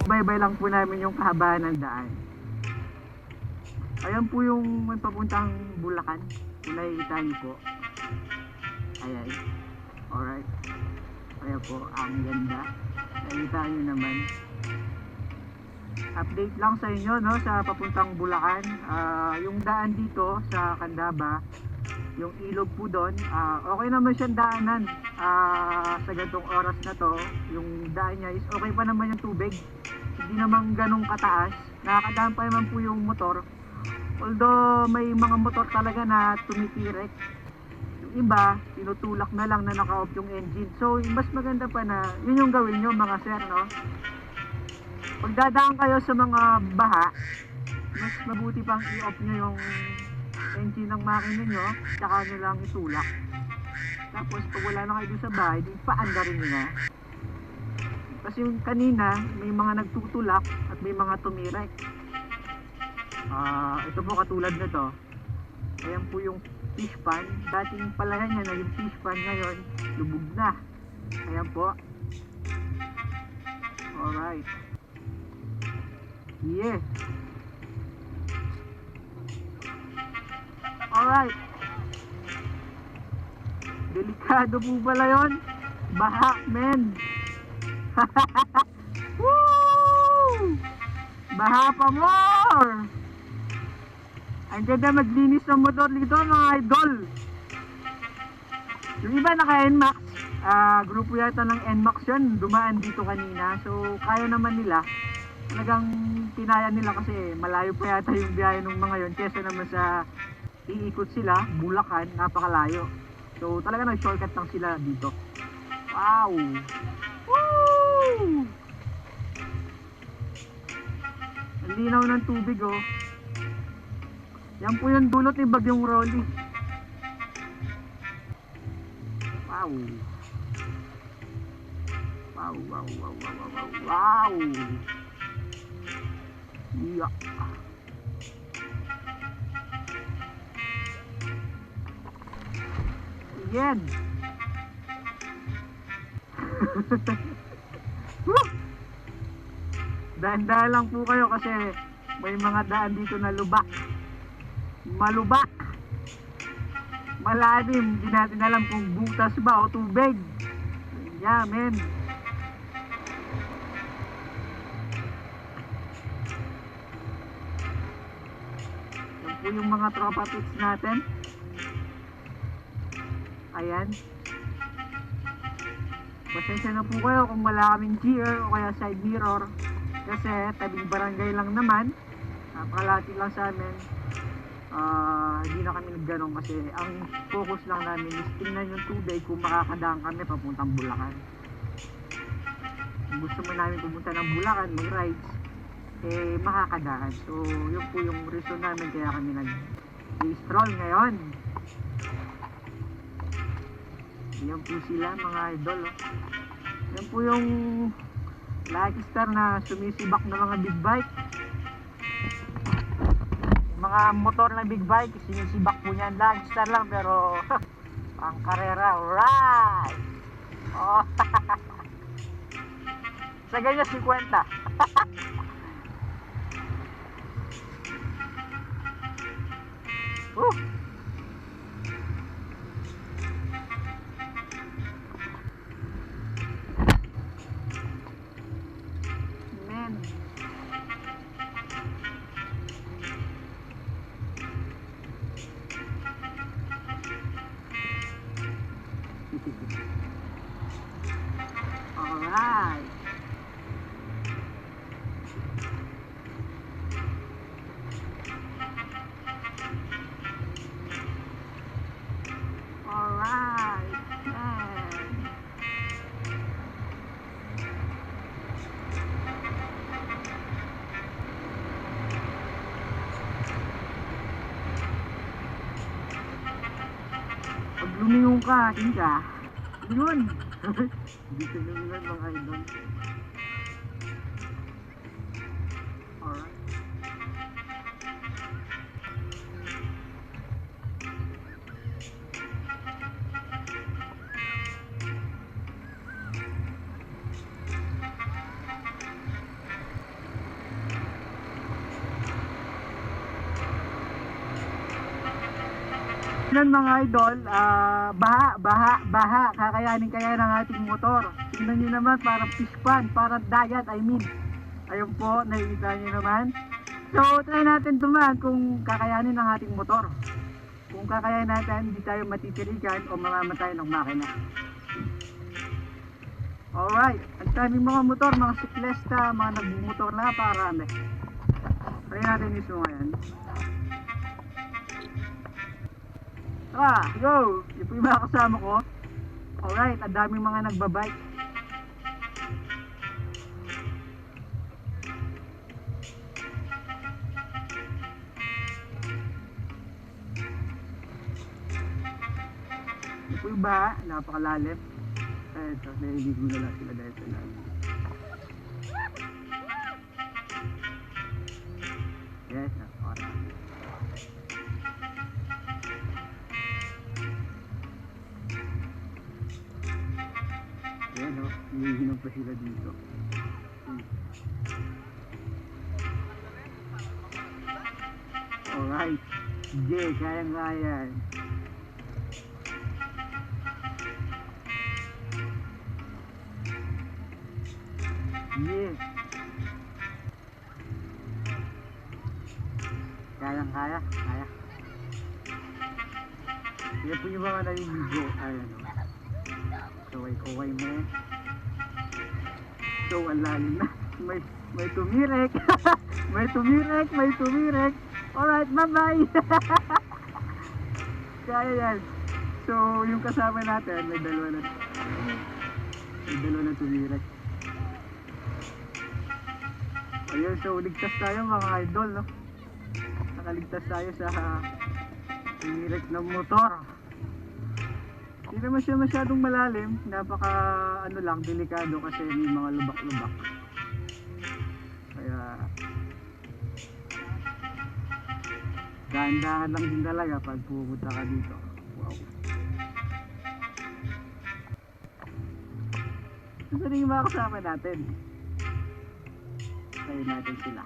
Baybay lang po namin yung kahabaan ng daan. Ayan po yung may papuntang Bulacan. Kung nakikita niyo po. Ayan. Alright. Ayan po, ang ganda. Nakikita niyo naman. Update lang sa inyo, no, sa papuntang Bulacan. Yung daan dito sa Candaba, yung ilog po doon, okay naman siyang daanan. Sa ganitong oras na to, yung daan niya is okay pa naman yung tubig. Hindi naman ganong kataas. Nakakadaan pa naman po yung motor. Although may mga motor talaga na tumitirek. Yung iba, tinutulak na lang na naka-off yung engine. So, mas maganda pa na yun yung gawin nyo mga sir, no? Pag dadaan kayo sa mga baha, mas mabuti pang i-off nyo yung engine ng makina nyo, tsaka nyo lang itulak. Tapos pag wala na kayo sa bahay, di paanda rin nyo na. Kasi yung kanina, may mga nagtutulak at may mga tumirek. Ito po katulad na to. Ayan po yung fish pan. Dating palayan niya na yung fish pan, ngayon lubog na. Ayan po. Alright. Yeah. Alright. Delikado po pala yun. Baha, men. Woo! Baha pa more. Ang ganda maglinis ng motor dito mga idol. Yung iba naka NMAX, grupo yata ng NMAX yun, dumaan dito kanina. So kaya naman nila. Talagang tinaya nila kasi malayo pa yata yung biyahe ng mga yon kesa naman sa iikot sila, Bulacan, napakalayo. So talaga nag-shortcut lang sila dito. Wow! Woo! Ang linaw ng tubig, oh. Yan po yung dulot ni Bagyong Rolly. Wow. Wow, wow, wow, wow, wow, wow. Yeah. Yan. Dahan-dahan lang po kayo kasi may mga daan dito na lubak. Malubak, malalim, hindi natin alam kung butas ba o tubig. Yeah, men. Yan po yung mga tropa pits natin. Ayan. Pasensya na po kayo kung wala kaming GR o kaya side mirror kasi tabing barangay lang naman, napakalapit lang sa amin. Hindi na kami nagganong kasi ang focus lang namin is tingnan yung tubig kung makakadaan kami papuntang Bulacan. Kung gusto mo namin pumunta ng Bulacan, mag-rides, eh makakadaan. So yun po yung reason namin kaya kami nag-stroll ngayon. Yan po sila mga idol, oh. Yan po yung Lucky Star na sumisibak na mga big bike. Mga motor na big bike, sinisibak po niyan. Lucky Star lang pero ang karera, right! Oh. Sa ganyan 50. Man. Alright. Alright. Man. Pag lumingon ka, tingka. Yun. Hindi ka lumingon mga idol. Alright. Ganun mga idol, baha, kakayanin kaya ng ating motor. Tingnan nyo naman, parang fish pan, parang dagat, I mean. Ayun po, nakikita nyo naman. So, try natin dumaan kung kakayanin ng ating motor. Kung kakayanin natin, hindi tayo matitirikan o mamamatay ng makina. Alright, ang daming mga motor, mga siklesta, mga nagmumotor na napakarami. Try natin mismo ngayon. Go! Yung po yung mga kasama ko. Alright, ang daming mga nagbabike. Yung po yung baha, napakalalim. Ito, nailig mo na lang sila dahil sa lalim. Yes, napakarami. Ayan o, hinihinom pa sila dito. Alright, sige, kayang-kaya. Yes. Kayang-kaya, kaya. Kaya po yung mga naliligo, ayan o. Kaway-kaway mo. So, ang lalim na. May tumirek. may tumirek. Alright, bye-bye. Kaya yan. So, yung kasama natin, may dalawa na tumirek. Ayun, so ligtas tayo mga idol, no? Nakaligtas tayo sa tumirek ng motor. Hindi naman siya masyadong malalim, napaka ano lang, delikado kasi may mga lubak-lubak. Kaya dahan-dahan lang din talaga pag pupunta ka dito. Wow. Ito na yung mga kasama natin. Tayo natin sila.